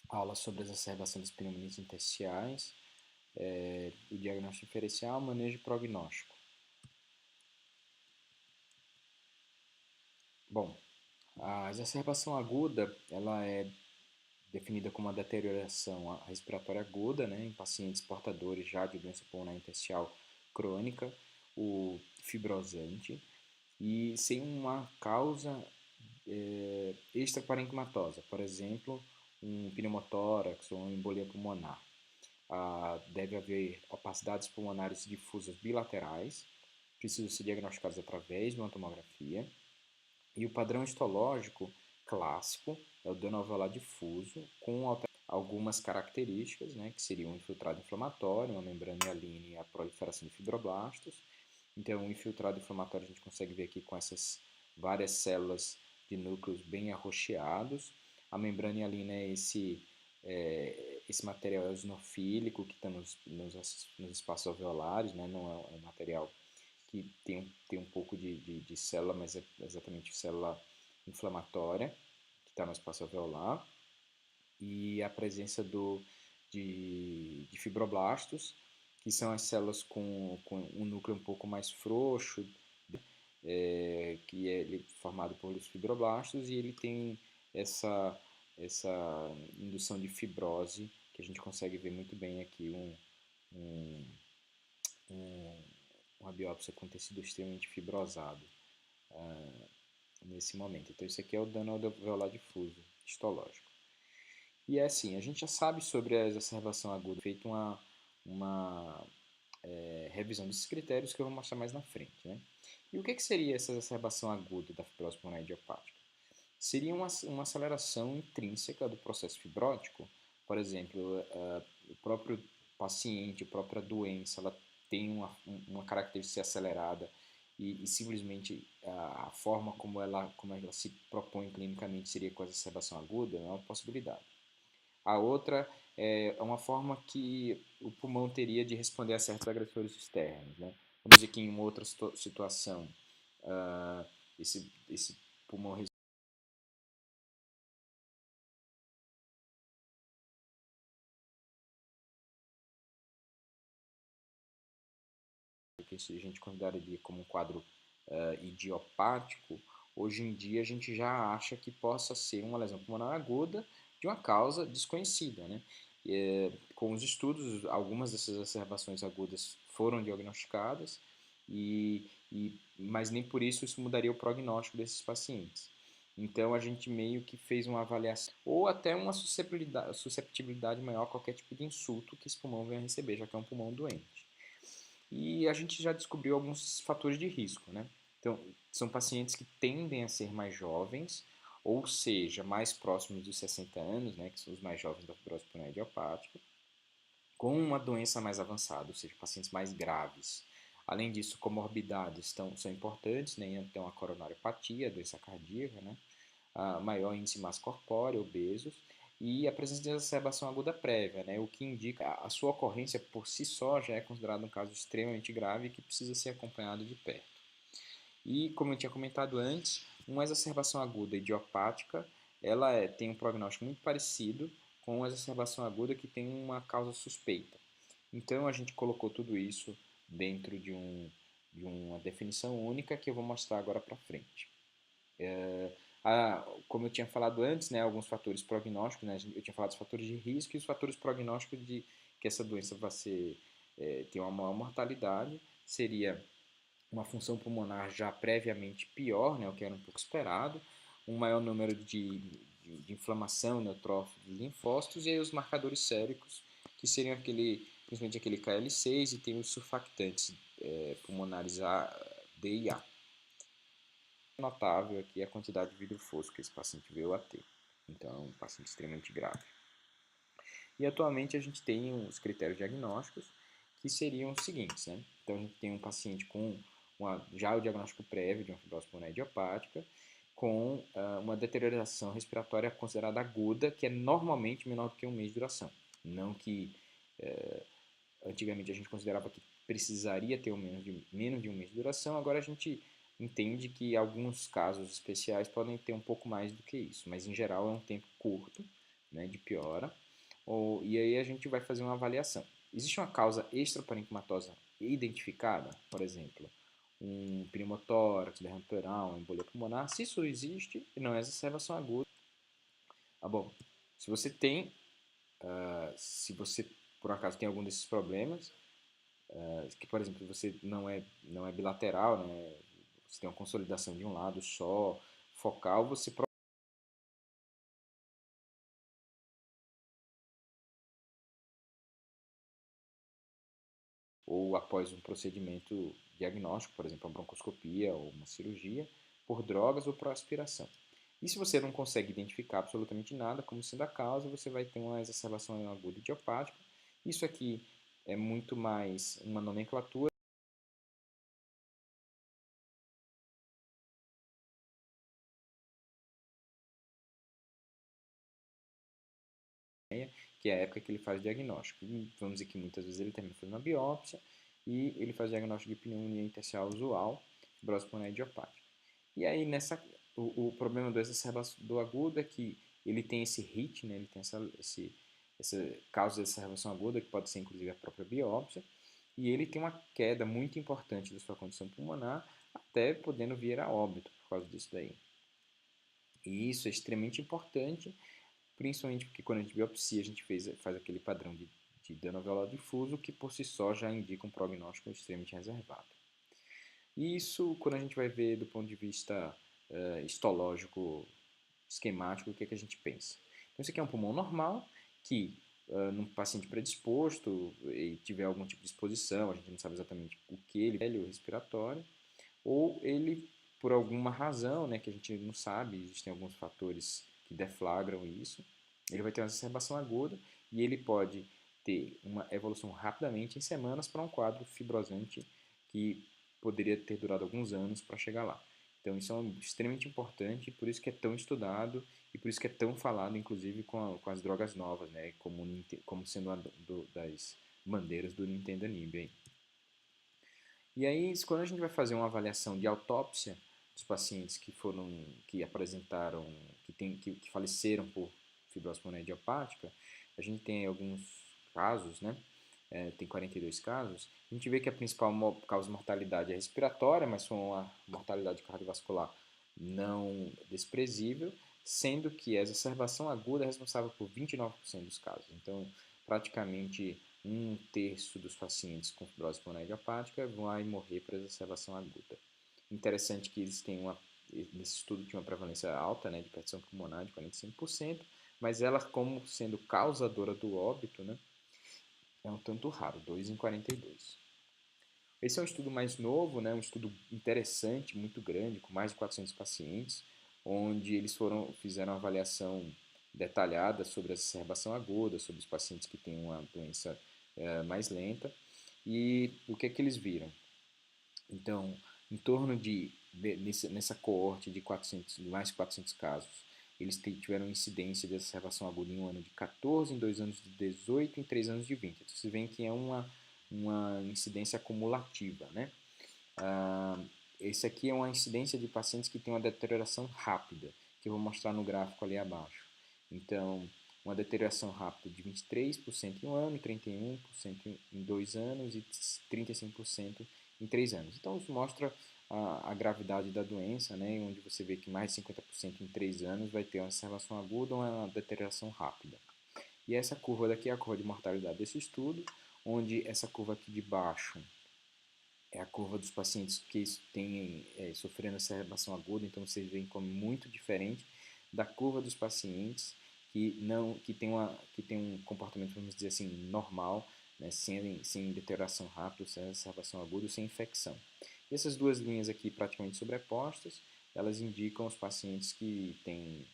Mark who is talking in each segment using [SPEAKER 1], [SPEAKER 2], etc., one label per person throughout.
[SPEAKER 1] Aula sobre a exacerbação das pneumonias intersticiais, o diagnóstico diferencial, manejo e prognóstico. Bom, a exacerbação aguda, ela é definida como uma deterioração respiratória aguda, né, em pacientes portadores já de doença pulmonar intersticial crônica, o fibrosante, e sem uma causa extraparenquimatosa, por exemplo, um pneumotórax ou uma embolia pulmonar. Deve haver opacidades pulmonares difusas bilaterais, precisam ser diagnosticadas através de uma tomografia, e o padrão histológico clássico é o denovelar difuso, com algumas características, né, que seriam um infiltrado inflamatório, uma membrana hialina e a proliferação de fibroblastos. Então, o infiltrado inflamatório a gente consegue ver aqui com essas várias células de núcleos bem arroxeados. A membrana hialina é esse material eosinofílico que está nos espaços alveolares, né? Não é um material que tem um pouco de célula, mas é exatamente célula inflamatória que está no espaço alveolar. E a presença de fibroblastos, que são as células com um núcleo um pouco mais frouxo, que é formado por fibroblastos, e ele tem essa, essa indução de fibrose, que a gente consegue ver muito bem aqui um, um, uma biópsia com tecido extremamente fibrosado nesse momento. Então, isso aqui é o dano alveolar difuso histológico. E é assim, a gente já sabe sobre a exacerbação aguda, feito uma revisão desses critérios que eu vou mostrar mais na frente. Né? E o que seria essa exacerbação aguda da fibrose pulmonar idiopática? Seria uma aceleração intrínseca do processo fibrótico. Por exemplo, o próprio paciente, a própria doença, ela tem uma característica de ser acelerada e simplesmente a forma como ela se propõe clinicamente seria com a exacerbação aguda, é uma possibilidade. A outra é uma forma que o pulmão teria de responder a certos agressores externos. Né? Vamos dizer que em uma outra situação, esse pulmão que a gente consideraria como um quadro idiopático, hoje em dia a gente já acha que possa ser uma lesão pulmonar aguda de uma causa desconhecida. Né? Com os estudos, algumas dessas exacerbações agudas foram diagnosticadas, mas nem por isso mudaria o prognóstico desses pacientes. Então a gente meio que fez uma avaliação, ou até uma susceptibilidade maior a qualquer tipo de insulto que esse pulmão venha receber, já que é um pulmão doente. E a gente já descobriu alguns fatores de risco, né? Então, são pacientes que tendem a ser mais jovens, ou seja, mais próximos dos 60 anos, né, que são os mais jovens da fibrose pulmonar idiopática, com uma doença mais avançada, ou seja, pacientes mais graves. Além disso, comorbidades são importantes, né? Então, a coronariopatia, doença cardíaca, né? Maior índice de massa corpórea, obesos, e a presença de exacerbação aguda prévia, né, o que indica a sua ocorrência por si só já é considerado um caso extremamente grave que precisa ser acompanhado de perto. E, como eu tinha comentado antes, uma exacerbação aguda idiopática, tem um prognóstico muito parecido com uma exacerbação aguda que tem uma causa suspeita. Então, a gente colocou tudo isso dentro de uma definição única que eu vou mostrar agora para frente. Como eu tinha falado antes, né, alguns fatores prognósticos, né, eu tinha falado dos fatores de risco e os fatores prognósticos de que essa doença vai ter uma maior mortalidade, seria uma função pulmonar já previamente pior, né, o que era um pouco esperado, um maior número de inflamação, neutrófilos e linfócitos, e aí os marcadores séricos, que seriam principalmente aquele KL6 e tem os surfactantes pulmonares D e A. Notável aqui a quantidade de vidro fosco que esse paciente veio a ter. Então, é um paciente extremamente grave. E atualmente a gente tem os critérios diagnósticos que seriam os seguintes, né? Então, a gente tem um paciente com já o diagnóstico prévio de uma fibrose pulmonar idiopática, com uma deterioração respiratória considerada aguda, que é normalmente menor do que um mês de duração. Não que antigamente a gente considerava que precisaria ter menos de um mês de duração, agora a gente entende que alguns casos especiais podem ter um pouco mais do que isso, mas em geral é um tempo curto, né, de piora, e aí a gente vai fazer uma avaliação. Existe uma causa extraparenquimatosa identificada, por exemplo, um pneumotórax, derrame pleural, uma embolia pulmonar? Se isso existe, não é exacerbação aguda. Ah, bom, se você tem, se você por acaso tem algum desses problemas, que por exemplo você não é bilateral, né, você tem uma consolidação de um lado só, focal, você ou após um procedimento diagnóstico, por exemplo, uma broncoscopia ou uma cirurgia, por drogas ou por aspiração. E se você não consegue identificar absolutamente nada como sendo a causa, você vai ter uma exacerbação aguda idiopática. Isso aqui é muito mais uma nomenclatura que é a época que ele faz o diagnóstico. E vamos dizer que muitas vezes ele termina fazendo uma biópsia e ele faz o diagnóstico de pneumonia intersticial usual, fibrose pulmonar idiopática. E aí o problema do exacerbação do agudo é que ele tem esse HIT, né, ele tem essa causa de exacerbação aguda, que pode ser inclusive a própria biópsia, e ele tem uma queda muito importante da sua condição pulmonar, até podendo vir a óbito por causa disso daí. E isso é extremamente importante, principalmente porque quando a gente biopsia, a gente faz aquele padrão de dano alveolar difuso, que por si só já indica um prognóstico extremamente reservado. E isso, quando a gente vai ver do ponto de vista histológico, esquemático, o que, é que a gente pensa? Então, isso aqui é um pulmão normal, que num paciente predisposto e tiver algum tipo de exposição, a gente não sabe exatamente o que ele, o respiratório, ou ele, por alguma razão, né, que a gente não sabe, existem alguns fatores que deflagram isso, ele vai ter uma exacerbação aguda e ele pode ter uma evolução rapidamente em semanas para um quadro fibrosante que poderia ter durado alguns anos para chegar lá. Então isso é extremamente importante, por isso que é tão estudado e por isso que é tão falado, inclusive com as drogas novas, né, como sendo uma das bandeiras do Nintendo Nib. E aí, quando a gente vai fazer uma avaliação de autópsia dos pacientes que apresentaram, que faleceram por fibrose pulmonar idiopática, a gente tem alguns casos, né? Tem 42 casos. A gente vê que a principal causa de mortalidade é respiratória, mas foi uma mortalidade cardiovascular não desprezível, sendo que a exacerbação aguda é responsável por 29% dos casos. Então, praticamente um terço dos pacientes com fibrose pulmonar idiopática vai morrer por exacerbação aguda. Interessante que nesse estudo tinha uma prevalência alta, né, de hipertensão pulmonar de 45%, mas ela como sendo causadora do óbito, né, é um tanto raro, 2 em 42. Esse é um estudo mais novo, né, um estudo interessante, muito grande, com mais de 400 pacientes, onde fizeram uma avaliação detalhada sobre a exacerbação aguda, sobre os pacientes que têm uma doença mais lenta, e o que é que eles viram? Então, em torno nessa coorte de 400, mais de 400 casos, eles tiveram incidência de exacerbação aguda em um ano de 14, em 2 anos de 18, em 3 anos de 20. Então, vocês veem que é uma incidência acumulativa, né? Esse aqui é uma incidência de pacientes que têm uma deterioração rápida, que eu vou mostrar no gráfico ali abaixo. Então, uma deterioração rápida de 23% em um ano, 31% em 2 anos e 35% em 3 anos. Então, isso mostra a gravidade da doença, né, onde você vê que mais de 50% em 3 anos vai ter uma exacerbação aguda ou uma deterioração rápida. E essa curva daqui é a curva de mortalidade desse estudo, onde essa curva aqui de baixo é a curva dos pacientes que têm sofrendo exacerbação aguda, então vocês veem como muito diferente da curva dos pacientes que tem um comportamento, vamos dizer assim, normal, né, sem deterioração rápida, sem exacerbação aguda, sem infecção. E essas duas linhas aqui praticamente sobrepostas, elas indicam os pacientes que têm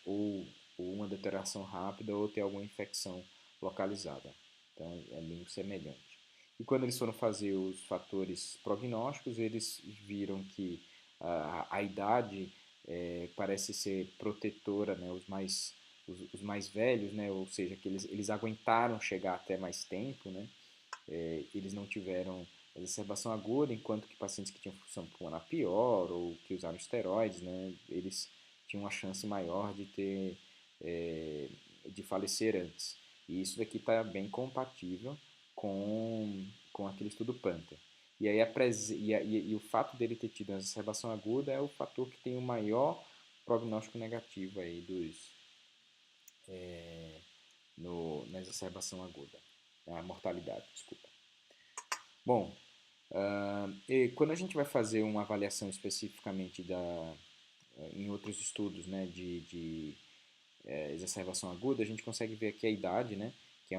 [SPEAKER 1] ou uma deterioração rápida ou ter alguma infecção localizada. Então é bem semelhante. E quando eles foram fazer os fatores prognósticos, eles viram que a idade parece ser protetora, né, os mais velhos, né, ou seja, que eles aguentaram chegar até mais tempo, né, eles não tiveram exacerbação aguda, enquanto que pacientes que tinham função pulmonar pior ou que usaram esteroides, né, eles tinham uma chance maior de ter de falecer antes. E isso daqui está bem compatível com aquele estudo Panther. E, aí e o fato dele ter tido uma exacerbação aguda é o fator que tem o maior prognóstico negativo aí na exacerbação aguda, a mortalidade, desculpa. Bom, e quando a gente vai fazer uma avaliação especificamente em outros estudos, né, de exacerbação aguda, a gente consegue ver aqui a idade, né, que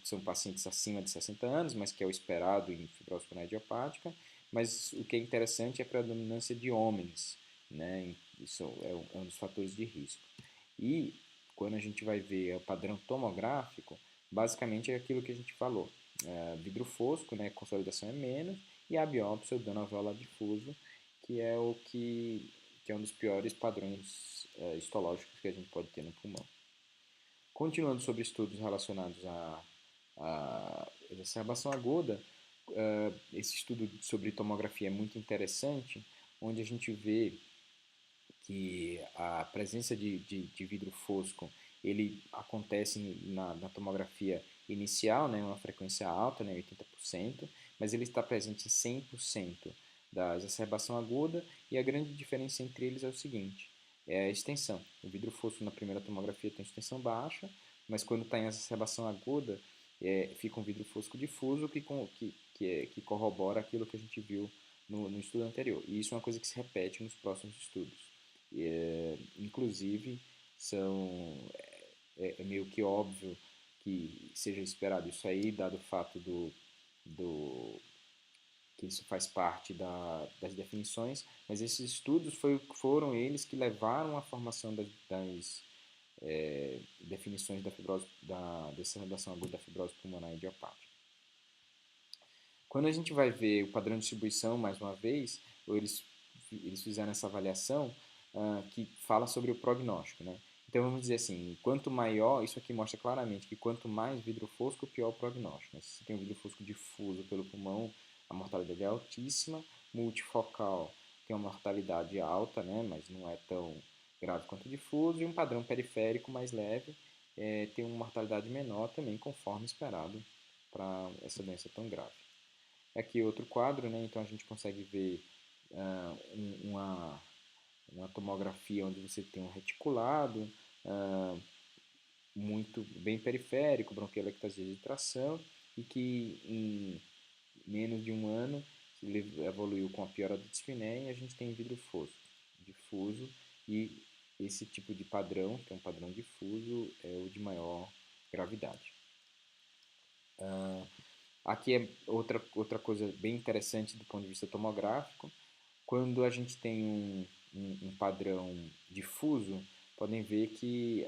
[SPEAKER 1] são pacientes acima de 60 anos, mas que é o esperado em fibrose pulmonar idiopática, mas o que é interessante é a predominância de homens, né, isso é um dos fatores de risco. E quando a gente vai ver o padrão tomográfico, basicamente é aquilo que a gente falou, vidro fosco, né, consolidação é menos, e a biópsia, o dano alveolar difuso, que é que é um dos piores padrões histológicos que a gente pode ter no pulmão. Continuando sobre estudos relacionados à exacerbação aguda, esse estudo sobre tomografia é muito interessante, onde a gente vê que a presença de vidro fosco ele acontece na tomografia inicial, né, uma frequência alta, né, 80%, mas ele está presente em 100% da exacerbação aguda, e a grande diferença entre eles é o seguinte, é a extensão. O vidro fosco na primeira tomografia tem extensão baixa, mas quando está em exacerbação aguda, fica um vidro fosco difuso que corrobora aquilo que a gente viu no estudo anterior. E isso é uma coisa que se repete nos próximos estudos. Inclusive, é meio que óbvio que seja esperado isso aí, dado o fato que isso faz parte das definições, mas esses estudos foram eles que levaram à formação das definições da fibrose, dessa redação aguda da fibrose pulmonar idiopática. Quando a gente vai ver o padrão de distribuição, mais uma vez, eles fizeram essa avaliação que fala sobre o prognóstico, né? Então vamos dizer assim, quanto maior, isso aqui mostra claramente que quanto mais vidro fosco, pior o prognóstico, né? Se você tem um vidro fosco difuso pelo pulmão, a mortalidade é altíssima, multifocal tem uma mortalidade alta, né? Mas não é tão grave quanto difuso, e um padrão periférico mais leve tem uma mortalidade menor também, conforme esperado para essa doença tão grave. Aqui outro quadro, né? Então a gente consegue ver uma tomografia onde você tem um reticulado muito bem periférico, bronquiolectasia de tração, e que em menos de um ano ele evoluiu com a piora da dispneia e a gente tem vidro fosco, difuso, e esse tipo de padrão, que é um padrão difuso, é o de maior gravidade. Aqui é outra coisa bem interessante do ponto de vista tomográfico. Quando a gente tem um padrão difuso, podem ver que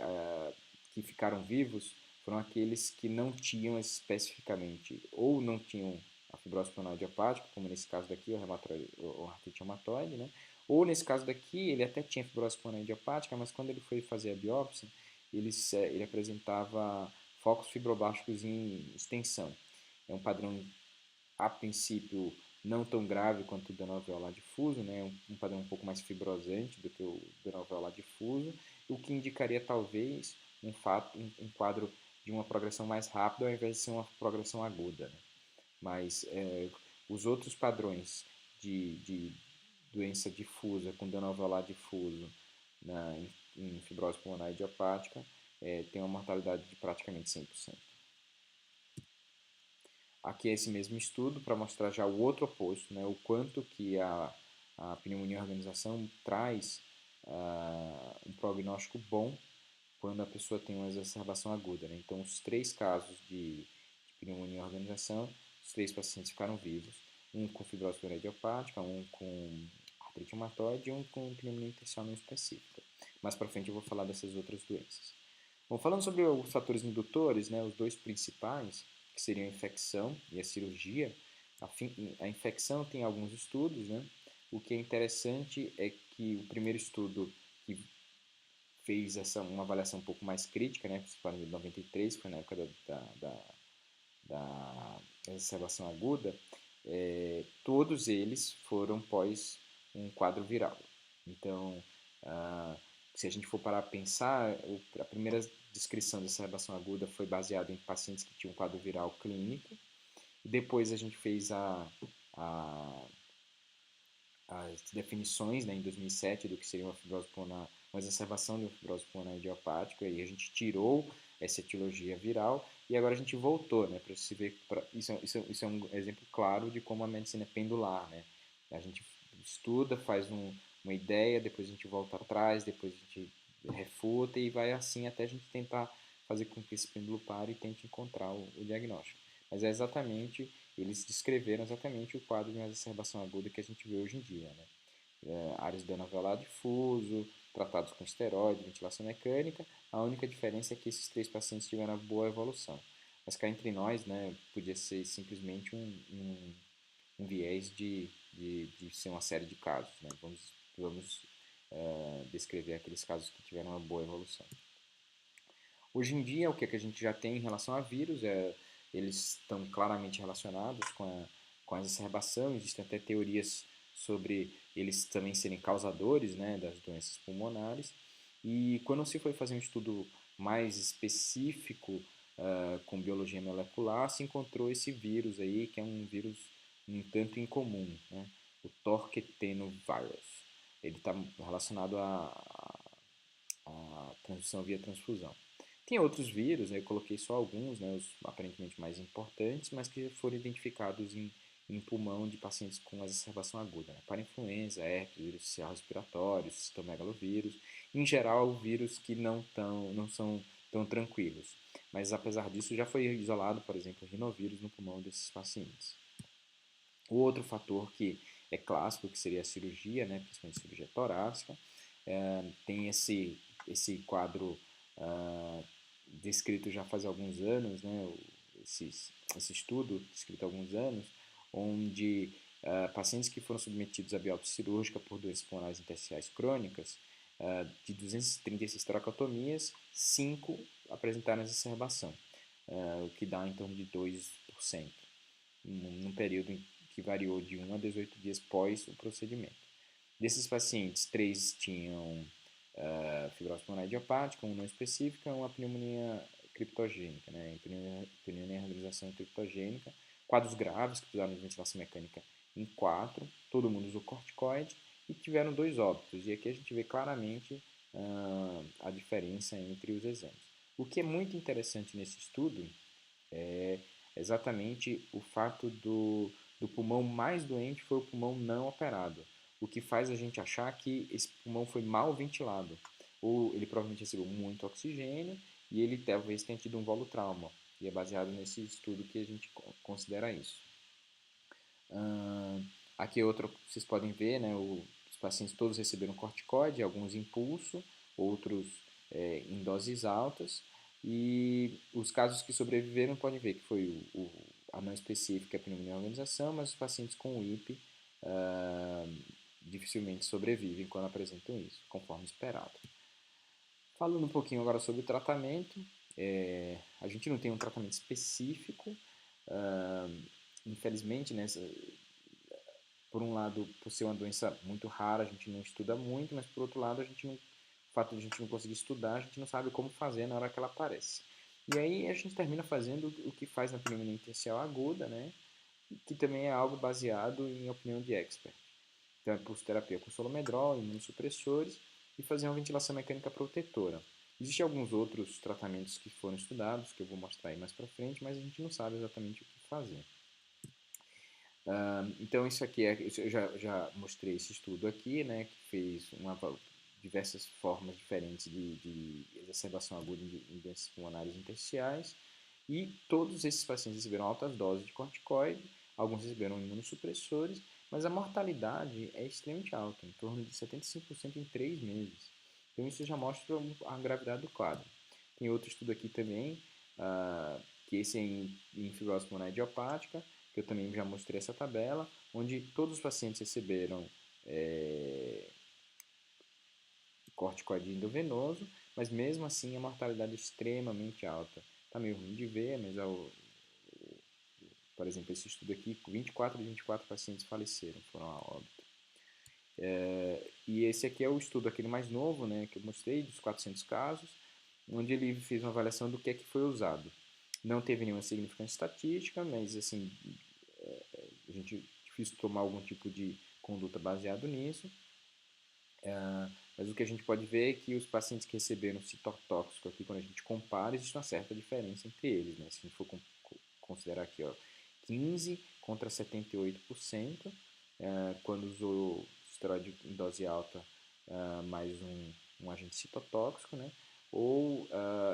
[SPEAKER 1] ficaram vivos foram aqueles que não tinham especificamente, ou não tinham a fibrose pulmonar idiopática, como nesse caso daqui, o artrite reumatoide, né? Ou nesse caso daqui, ele até tinha fibrose pulmonar idiopática, mas quando ele foi fazer a biópsia, ele apresentava focos fibroblásticos em extensão. É um padrão, a princípio, não tão grave quanto o dano alveolar difuso, né? Um padrão um pouco mais fibrosante do que o dano alveolar difuso, o que indicaria talvez um quadro de uma progressão mais rápida ao invés de ser uma progressão aguda. Né? Mas os outros padrões de doença difusa com dano alveolar difuso em fibrose pulmonar idiopática tem uma mortalidade de praticamente 100%. Aqui é esse mesmo estudo para mostrar já o outro oposto, né? O quanto que a pneumonia em organização traz um prognóstico bom quando a pessoa tem uma exacerbação aguda. Né? Então, os 3 casos de pneumonia em organização, os 3 pacientes ficaram vivos, um com fibrose pulmonar idiopática, um com artrite reumatoide e um com pneumonia intersticial não específica. Mais para frente eu vou falar dessas outras doenças. Bom, falando sobre os fatores indutores, né, os 2 principais, que seriam a infecção e a cirurgia, a infecção tem alguns estudos, né? O que é interessante é que o primeiro estudo que fez uma avaliação um pouco mais crítica, né, foi em 93, foi na época da exacerbação aguda, todos eles foram pós um quadro viral. Então, Se a gente for parar para pensar, a primeira descrição dessa exacerbação aguda foi baseada em pacientes que tinham um quadro viral clínico. E depois a gente fez a, as definições, né, em 2007 do que seria uma fibrose pulmonar, uma exacerbação de uma fibrose pulmonar idiopática, e a gente tirou essa etiologia viral e agora a gente voltou, né, para se ver, isso é um exemplo claro de como a medicina é pendular, né? A gente estuda, faz uma ideia, depois a gente volta atrás, depois a gente refuta e vai assim até a gente tentar fazer com que esse pêndulo pare e tente encontrar o diagnóstico. Mas é exatamente, eles descreveram exatamente o quadro de uma exacerbação aguda que a gente vê hoje em dia, né? Áreas de dano alveolar difuso, tratados com esteroide, ventilação mecânica. A única diferença é que esses 3 pacientes tiveram uma boa evolução. Mas cá entre nós, né, podia ser simplesmente um viés de ser uma série de casos, né? Vamos descrever aqueles casos que tiveram uma boa evolução. Hoje em dia, o que a gente já tem em relação a vírus, eles estão claramente relacionados com a exacerbação, existem até teorias sobre eles também serem causadores, né, das doenças pulmonares, e quando se foi fazer um estudo mais específico com biologia molecular, se encontrou esse vírus aí, que é um vírus um tanto incomum, né, o Torquetenovirus. Ele está relacionado à transmissão via transfusão. Tem outros vírus, né, eu coloquei só alguns, né, os aparentemente mais importantes, mas que foram identificados em pulmão de pacientes com exacerbação aguda, né, parainfluenza, herpes, vírus social respiratório, citomegalovírus, em geral vírus que não são tão tranquilos. Mas apesar disso já foi isolado, por exemplo, rinovírus no pulmão desses pacientes. O outro fator que é clássico, que seria a cirurgia, né, principalmente cirurgia torácica, tem esse quadro descrito já faz alguns anos, né, esse estudo descrito há alguns anos, onde pacientes que foram submetidos à biópsia cirúrgica por doenças pulmonares intersticiais crônicas, de 236 toracotomias, 5 apresentaram exacerbação, o que dá em torno de 2%, num período que variou de 1 a 18 dias pós o procedimento. Desses pacientes, 3 tinham fibrose pulmonar idiopática, um não específica, uma pneumonia criptogênica, né? Pneumonia realização criptogênica, quadros graves que precisaram de ventilação mecânica em 4, todo mundo usou corticoide e tiveram 2 óbitos. E aqui a gente vê claramente a diferença entre os exames. O que é muito interessante nesse estudo é exatamente o fato do pulmão mais doente foi o pulmão não operado, o que faz a gente achar que esse pulmão foi mal ventilado, ou ele provavelmente recebeu muito oxigênio e ele talvez tenha tido um volutrauma, e é baseado nesse estudo que a gente considera isso. Aqui outro, vocês podem ver, né, os pacientes todos receberam corticoide, alguns em pulso, outros em doses altas, e os casos que sobreviveram podem ver que foi a não específica, a pneumonia organização, mas os pacientes com IP dificilmente sobrevivem quando apresentam isso, conforme esperado. Falando um pouquinho agora sobre o tratamento, a gente não tem um tratamento específico, infelizmente, né, por um lado, por ser uma doença muito rara, a gente não estuda muito, mas por outro lado, o fato de a gente não conseguir estudar, a gente não sabe como fazer na hora que ela aparece. E aí a gente termina fazendo o que faz na pneumonia intersticial aguda, né? Que também é algo baseado em opinião de expert. Então é pulsoterapia com solomedrol, imunossupressores e fazer uma ventilação mecânica protetora. Existem alguns outros tratamentos que foram estudados, que eu vou mostrar aí mais para frente, mas a gente não sabe exatamente o que fazer. Então isso aqui eu já mostrei esse estudo aqui, né, que fez diversas formas diferentes de exacerbação aguda em doenças pulmonares intersticiais, e todos esses pacientes receberam altas doses de corticoide, alguns receberam imunossupressores, mas a mortalidade é extremamente alta, em torno de 75% em 3 meses. Então isso já mostra a gravidade do quadro. Tem outro estudo aqui também, que esse é em fibrose pulmonar idiopática, que eu também já mostrei essa tabela, onde todos os pacientes receberam corticoide endovenoso, mas mesmo assim a mortalidade é extremamente alta. Está meio ruim de ver, mas por exemplo, esse estudo aqui, 24 de 24 pacientes faleceram, foram a óbito. E esse aqui é o estudo, aquele mais novo, né, que eu mostrei, dos 400 casos, onde ele fez uma avaliação do que é que foi usado. Não teve nenhuma significância estatística, mas assim, a gente é difícil tomar algum tipo de conduta baseado nisso. Mas o que a gente pode ver é que os pacientes que receberam citotóxico aqui, quando a gente compara, existe uma certa diferença entre eles, né? Se a gente for considerar aqui, ó, 15 contra 78%, quando usou esteroide em dose alta mais um agente citotóxico, né?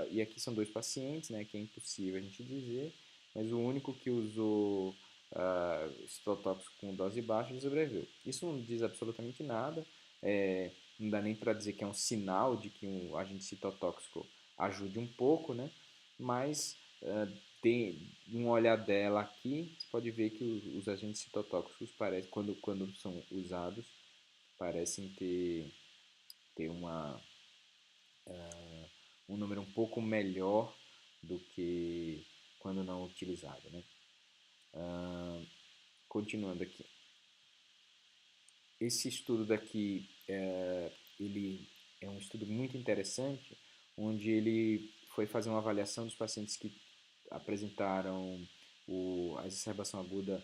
[SPEAKER 1] E aqui são dois pacientes, né, que é impossível a gente dizer, mas o único que usou citotóxico com dose baixa ele sobreviveu. Isso não diz absolutamente nada, não dá nem para dizer que é um sinal de que um agente citotóxico ajude um pouco, né? Mas tem um olhar dela aqui, você pode ver que os agentes citotóxicos parecem, quando são usados, parecem ter um número um pouco melhor do que quando não utilizado, né? Continuando aqui. Esse estudo daqui, ele é um estudo muito interessante, onde ele foi fazer uma avaliação dos pacientes que apresentaram a exacerbação aguda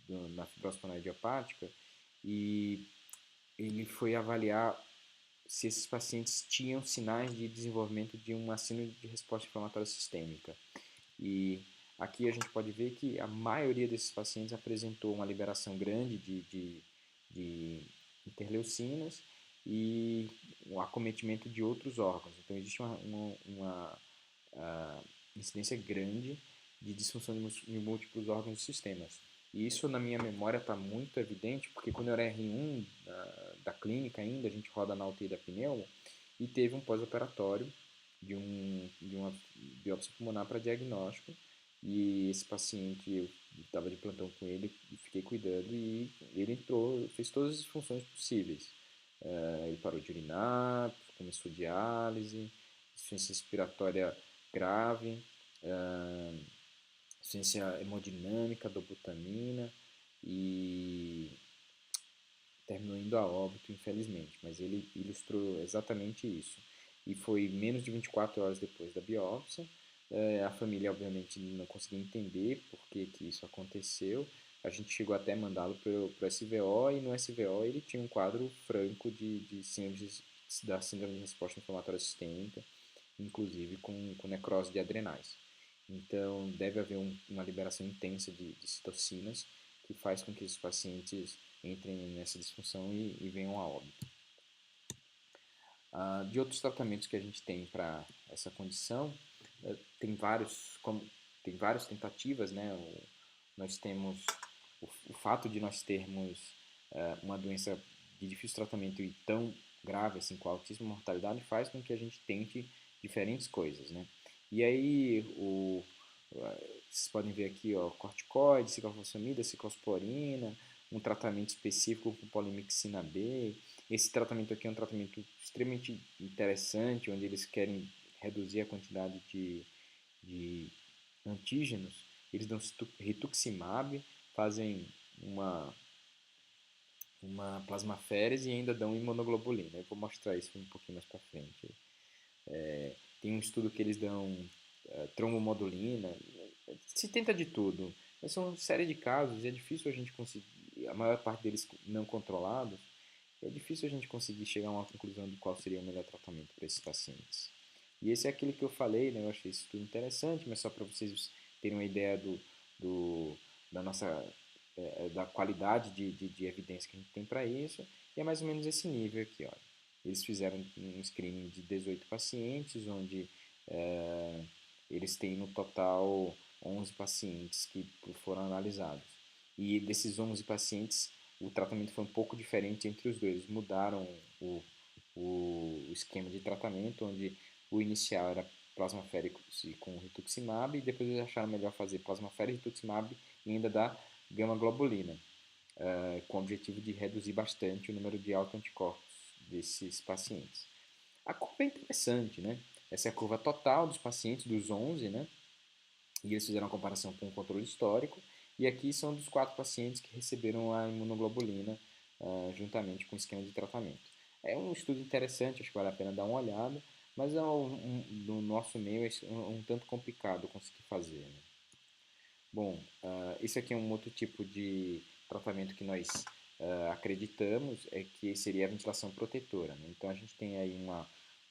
[SPEAKER 1] na fibrose pulmonar idiopática, e ele foi avaliar se esses pacientes tinham sinais de desenvolvimento de uma síndrome de resposta inflamatória sistêmica. E aqui a gente pode ver que a maioria desses pacientes apresentou uma liberação grande de interleucinas e um acometimento de outros órgãos. Então existe uma incidência grande de disfunção de múltiplos órgãos e sistemas. E isso na minha memória está muito evidente, porque quando eu era R1 da clínica ainda, a gente roda na UTI da pneumo, e teve um pós-operatório de uma biópsia pulmonar para diagnóstico, e esse paciente, eu estava de plantão com ele, fiquei cuidando, e ele entrou, fez todas as funções possíveis. Ele parou de urinar, começou diálise, insuficiência respiratória grave, insuficiência hemodinâmica, dobutamina, e terminou indo a óbito, infelizmente, mas ele ilustrou exatamente isso. E foi menos de 24 horas depois da biópsia. A família, obviamente, não conseguia entender por que isso aconteceu. A gente chegou até a mandá-lo para o SVO, e no SVO ele tinha um quadro franco de da síndrome de resposta inflamatória sistêmica, inclusive com necrose de adrenais. Então, deve haver uma liberação intensa de citocinas que faz com que esses pacientes entrem nessa disfunção e venham a óbito. De outros tratamentos que a gente tem para essa condição, tem várias tentativas, né? Nós temos o fato de nós termos uma doença de difícil tratamento e tão grave assim, com altíssima mortalidade, faz com que a gente tente diferentes coisas, né? E aí, vocês podem ver aqui, ó, corticoide, ciclofosfamida, ciclosporina, um tratamento específico com polimixina B. Esse tratamento aqui é um tratamento extremamente interessante, onde eles querem reduzir a quantidade de antígenos. Eles dão rituximab, fazem uma plasmaférese e ainda dão imunoglobulina. Eu vou mostrar isso um pouquinho mais para frente. Tem um estudo que eles dão trombomodulina. Se tenta de tudo. Mas são uma série de casos e é difícil a gente conseguir, a maior parte deles não controlados, é difícil a gente conseguir chegar a uma conclusão de qual seria o melhor tratamento para esses pacientes. E esse é aquele que eu falei, né? Eu achei isso tudo interessante, mas só para vocês terem uma ideia da nossa da qualidade de evidência que a gente tem para isso, e é mais ou menos esse nível aqui, ó. Eles fizeram um screening de 18 pacientes, onde eles têm no total 11 pacientes que foram analisados. E desses 11 pacientes, o tratamento foi um pouco diferente entre os dois. Eles mudaram o esquema de tratamento, onde o inicial era plasmaférese com rituximab, e depois eles acharam melhor fazer plasmaférese, rituximab e ainda dar gama-globulina, com o objetivo de reduzir bastante o número de autoanticorpos desses pacientes. A curva é interessante, né? Essa é a curva total dos pacientes, dos 11, né? E eles fizeram uma comparação com o controle histórico. E aqui são dos 4 pacientes que receberam a imunoglobulina juntamente com o esquema de tratamento. É um estudo interessante, acho que vale a pena dar uma olhada, mas no nosso meio é um tanto complicado conseguir fazer, né? Bom, isso aqui é um outro tipo de tratamento que nós acreditamos, é que seria a ventilação protetora, né? Então a gente tem aí uma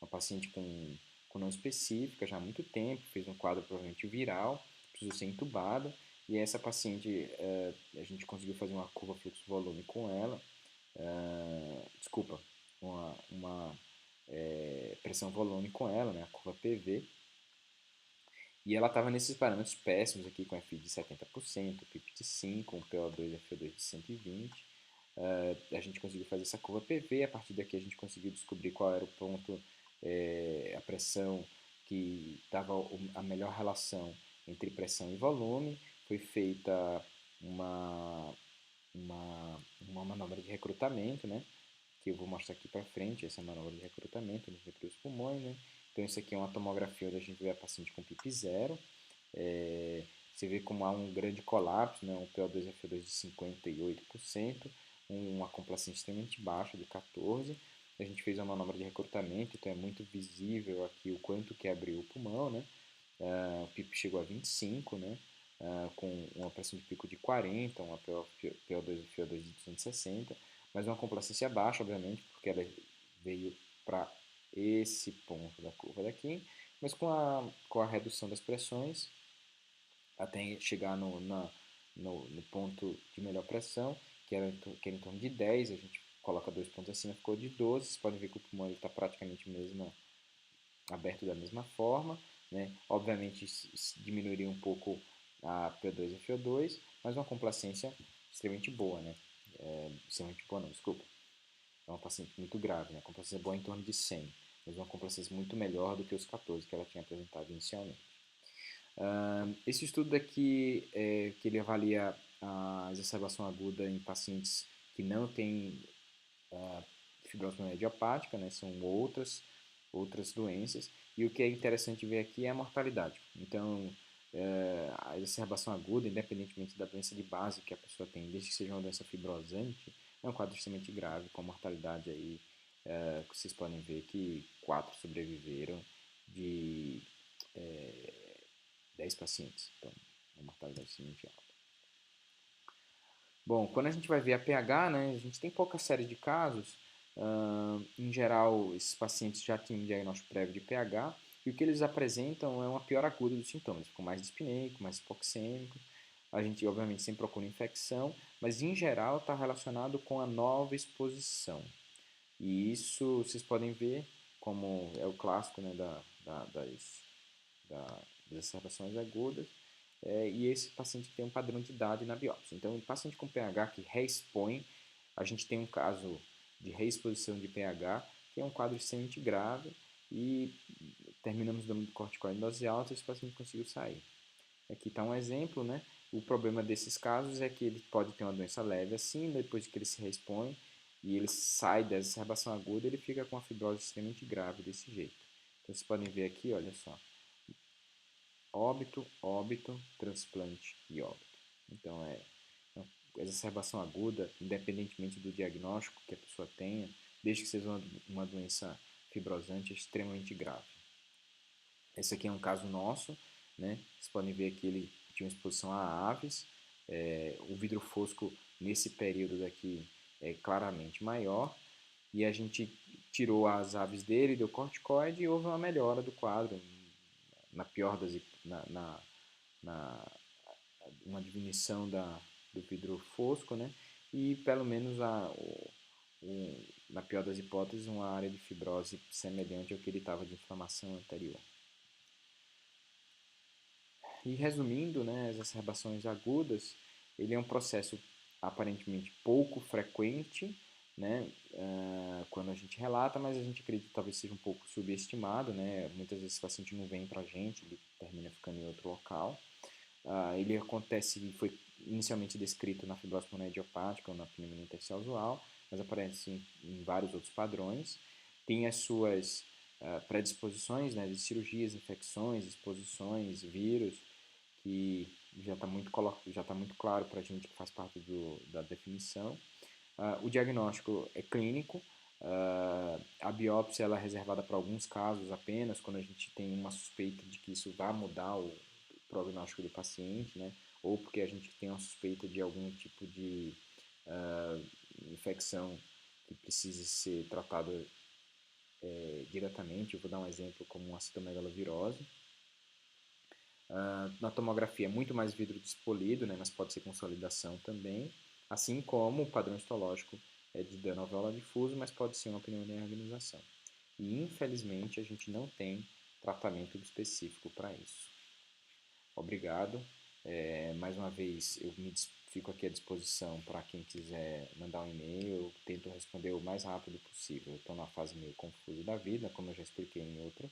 [SPEAKER 1] paciente com não específica já há muito tempo, fez um quadro provavelmente viral, precisou ser entubada, e essa paciente a gente conseguiu fazer uma curva fluxo-volume com ela, desculpa, uma pressão-volume com ela, né, a curva PV, e ela estava nesses parâmetros péssimos aqui, com FI de 70%, PIP de 5, um PO2 e FO2 de 120. A gente conseguiu fazer essa curva PV, a partir daqui a gente conseguiu descobrir qual era o ponto, a pressão que dava a melhor relação entre pressão e volume. Foi feita uma, uma manobra de recrutamento, né? Que eu vou mostrar aqui para frente, essa manobra de recrutamento dos pulmões, né? Então isso aqui é uma tomografia onde a gente vê a paciente com PIP zero. Você vê como há um grande colapso, né? Um PO2 e FO2 de 58%, uma complacência extremamente baixa de 14%. A gente fez uma manobra de recrutamento, então é muito visível aqui o quanto que abriu o pulmão, né? O PIP chegou a 25, né? Com uma pressão de pico de 40, uma PO2 e FO2 de 260, mas uma complacência baixa, obviamente, porque ela veio para esse ponto da curva daqui, mas com a redução das pressões, até chegar no ponto de melhor pressão, que era em torno de 10, a gente coloca 2 pontos acima, ficou de 12, vocês podem ver que o pulmão está praticamente aberto da mesma forma, né? Obviamente diminuiria um pouco a PO2 e FO2, mas uma complacência extremamente boa, né? Extremamente boa não, desculpa. É uma paciente muito grave, né? A complacência boa é em torno de 100, mas uma complacência muito melhor do que os 14 que ela tinha apresentado inicialmente. Esse estudo aqui, que ele avalia a exacerbação aguda em pacientes que não têm fibrose pulmonar idiopática, né? São outras doenças. E o que é interessante ver aqui é a mortalidade. Então, a exacerbação aguda, independentemente da doença de base que a pessoa tem, desde que seja uma doença fibrosante, é um quadro extremamente grave, com mortalidade aí, que vocês podem ver que 4 sobreviveram de 10 pacientes. Então, uma mortalidade extremamente alta. Bom, quando a gente vai ver a pH, né, a gente tem pouca série de casos. Em geral, esses pacientes já tinham um diagnóstico prévio de pH e o que eles apresentam é uma piora aguda dos sintomas. Ficam mais dispneico, mais hipoxêmico. A gente, obviamente, sempre procura infecção, mas em geral está relacionado com a nova exposição. E isso vocês podem ver como é o clássico, né, das exacerbações agudas. E esse paciente tem um padrão de idade na biópsia. Então, o paciente com pH que reexpõe, a gente tem um caso de reexposição de pH, que é um quadro extremamente grave, e terminamos dando corticoide em dose alta e esse paciente conseguiu sair. Aqui está um exemplo, né? O problema desses casos é que ele pode ter uma doença leve assim, depois que ele se reexpõe e ele sai da exacerbação aguda, ele fica com uma fibrose extremamente grave desse jeito. Então, vocês podem ver aqui, olha só, óbito, óbito, transplante e óbito. Então, uma exacerbação aguda, independentemente do diagnóstico que a pessoa tenha, desde que seja uma doença fibrosante, é extremamente grave. Esse aqui é um caso nosso, né? Vocês podem ver que ele tinha uma exposição a aves. O vidro fosco nesse período daqui é claramente maior. E a gente tirou as aves dele, deu corticoide e houve uma melhora do quadro, na pior das na uma diminuição do vidro fosco, né? E pelo menos na pior das hipóteses, uma área de fibrose semelhante ao que ele estava de inflamação anterior. E resumindo, né, as exacerbações agudas, ele é um processo aparentemente pouco frequente, né, quando a gente relata, mas a gente acredita que talvez seja um pouco subestimado, né, muitas vezes o paciente não vem para a gente, ele termina ficando em outro local. Ele acontece, foi inicialmente descrito na fibrose pulmonar idiopática ou na pneumonia intersticial usual, mas aparece em vários outros padrões. Tem as suas predisposições, né, de cirurgias, infecções, exposições, vírus, que já está muito claro para a gente que faz parte da definição. O diagnóstico é clínico, a biópsia ela é reservada para alguns casos apenas, quando a gente tem uma suspeita de que isso vai mudar o prognóstico do paciente, né? Ou porque a gente tem uma suspeita de algum tipo de infecção que precise ser tratada diretamente. Eu vou dar um exemplo como uma citomegalovirose. Na tomografia é muito mais vidro despolido, né, mas pode ser consolidação também, assim como o padrão histológico é de dano alveolar difuso, mas pode ser uma pneumonia em organização. E infelizmente a gente não tem tratamento específico para isso. Obrigado. Mais uma vez eu fico aqui à disposição para quem quiser mandar um e-mail. Eu tento responder o mais rápido possível. Eu estou numa fase meio confusa da vida, como eu já expliquei em outra